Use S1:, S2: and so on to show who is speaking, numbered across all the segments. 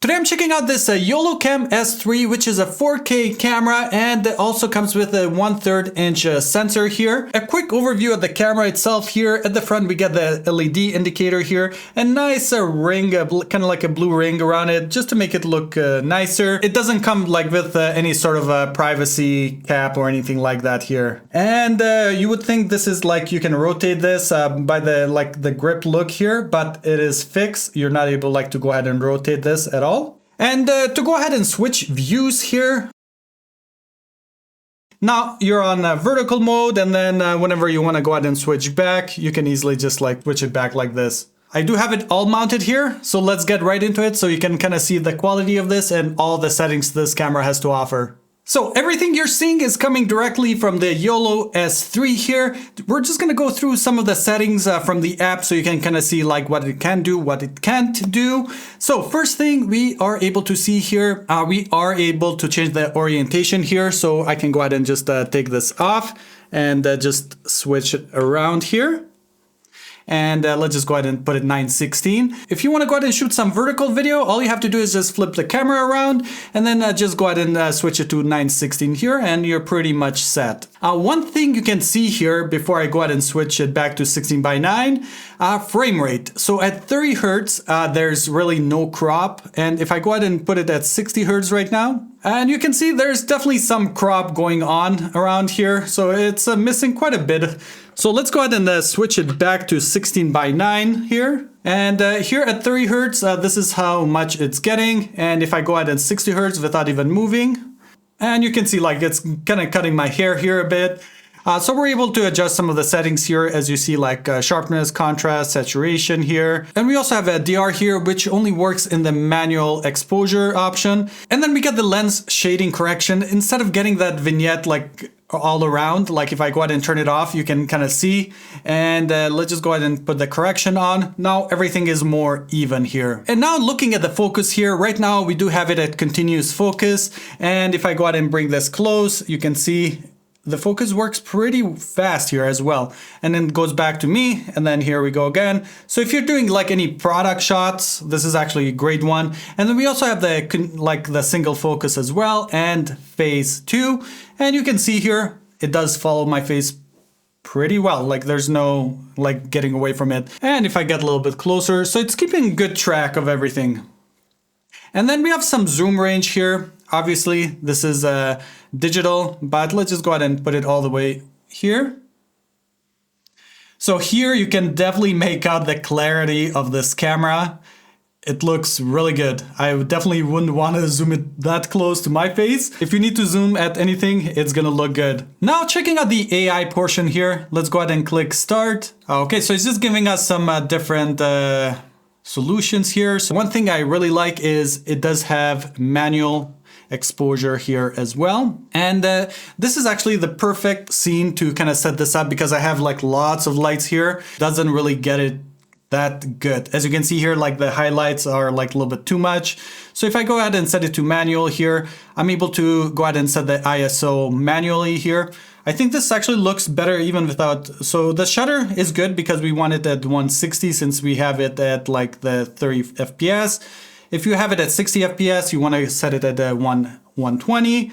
S1: Today I'm checking out this YoloCam S3, which is a 4K camera and also comes with a 1/3 inch sensor here. A quick overview of the camera itself here. At the front we get the LED indicator here. A nice ring, kind of like a blue ring around it, just to make it look nicer. It doesn't come like with any sort of privacy cap or anything like that here. And you would think this is like you can rotate this by the grip look here, but it is fixed. You're not able like to go ahead and rotate this at all. And to go ahead and switch views here. Now you're on vertical mode, and then whenever you want to go ahead and switch back, you can easily just like switch it back like this. I do have it all mounted here, so let's get right into it so you can kind of see the quality of this and all the settings this camera has to offer. So everything you're seeing is coming directly from the YoloLiv S3 here. We're just going to go through some of the settings from the app so you can kind of see like what it can do, what it can't do. So first thing we are able to see here, we are able to change the orientation here. So I can go ahead and just take this off and just switch it around here. And let's just go ahead and put it 9:16. If you want to go ahead and shoot some vertical video, all you have to do is just flip the camera around and then just go ahead and switch it to 9:16 here, and you're pretty much set. One thing you can see here before I go ahead and switch it back to 16:9, frame rate. So at 30 Hertz, there's really no crop. And if I go ahead and put it at 60 Hertz right now, and you can see there's definitely some crop going on around here. So it's missing quite a bit. So let's go ahead and switch it back to 16:9 here. And here at 30 Hertz, this is how much it's getting. And if I go ahead and 60 Hertz without even moving, and you can see like it's kind of cutting my hair here a bit. So we're able to adjust some of the settings here, as you see, like sharpness, contrast, saturation here. And we also have a DR here, which only works in the manual exposure option. And then we get the lens shading correction. Instead of getting that vignette like all around, like if I go ahead and turn it off, you can kind of see. And let's just go ahead and put the correction on. Now everything is more even here. And now looking at the focus here, right now we do have it at continuous focus. And if I go ahead and bring this close, you can see the focus works pretty fast here as well. And then it goes back to me, and then here we go again. So if you're doing like any product shots, this is actually a great one. And then we also have the single focus as well, and phase 2. And you can see here, it does follow my face pretty well. Like there's no like getting away from it. And if I get a little bit closer, so it's keeping good track of everything. And then we have some zoom range here. Obviously, this is digital, but let's just go ahead and put it all the way here. So here you can definitely make out the clarity of this camera. It looks really good. I definitely wouldn't want to zoom it that close to my face. If you need to zoom at anything, it's gonna look good. Now checking out the AI portion here, let's go ahead and click start. Okay, so it's just giving us some different solutions here. So one thing I really like is it does have manual exposure here as well. And this is actually the perfect scene to kind of set this up, because I have like lots of lights here. Doesn't really get it that good. As you can see here, like the highlights are like a little bit too much. So if I go ahead and set it to manual here, I'm able to go ahead and set the ISO manually here. I think this actually looks better even without, so the shutter is good because we want it at 160 since we have it at like the 30 FPS. If you have it at 60 FPS, you want to set it at 120.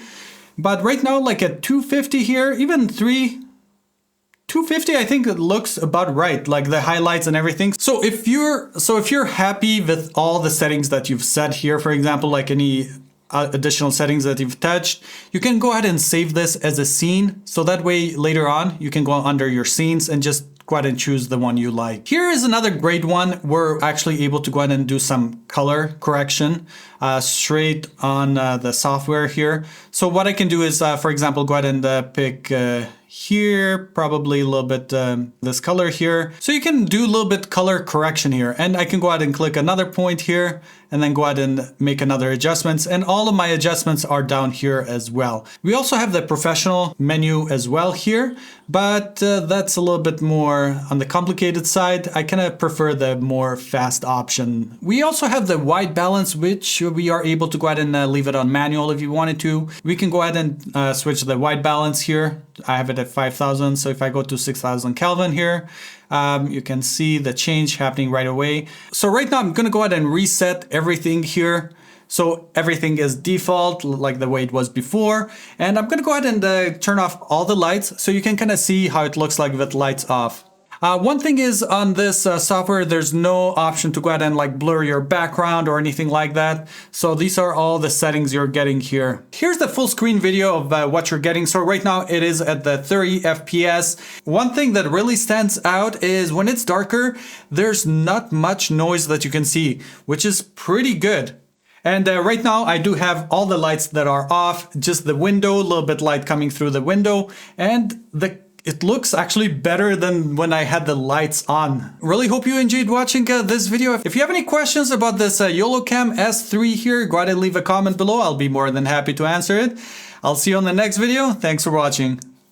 S1: But right now, like at 250 here, even 250, I think it looks about right, like the highlights and everything. So if you're happy with all the settings that you've set here, for example, like any additional settings that you've touched, you can go ahead and save this as a scene. So that way later on, you can go under your scenes and just go ahead and choose the one you like. Here is another great one. We're actually able to go ahead and do some color correction straight on the software here. So what I can do is, for example, go ahead and pick here, probably a little bit this color here. So you can do a little bit color correction here, and I can go ahead and click another point here and then go ahead and make another adjustments, and all of my adjustments are down here as well. We also have the professional menu as well here, but that's a little bit more on the complicated side. I kind of prefer the more fast option. We also have the white balance, which we are able to go ahead and leave it on manual if you wanted to. We can go ahead and switch the white balance here. I have it at 5,000. So if I go to 6,000 Kelvin here, you can see the change happening right away. So right now I'm going to go ahead and reset everything here So everything is default like the way it was before. And I'm gonna go ahead and turn off all the lights so you can kind of see how it looks like with lights off. One thing is on this software, there's no option to go ahead and like blur your background or anything like that. So these are all the settings you're getting here. Here's the full screen video of what you're getting. So right now it is at the 30 FPS. One thing that really stands out is when it's darker, there's not much noise that you can see, which is pretty good. And right now I do have all the lights that are off, just the window, a little bit light coming through the window, and it looks actually better than when I had the lights on. Really hope you enjoyed watching this video. If you have any questions about this YoloCam S3 here, go ahead and leave a comment below. I'll be more than happy to answer it. I'll see you on the next video. Thanks for watching.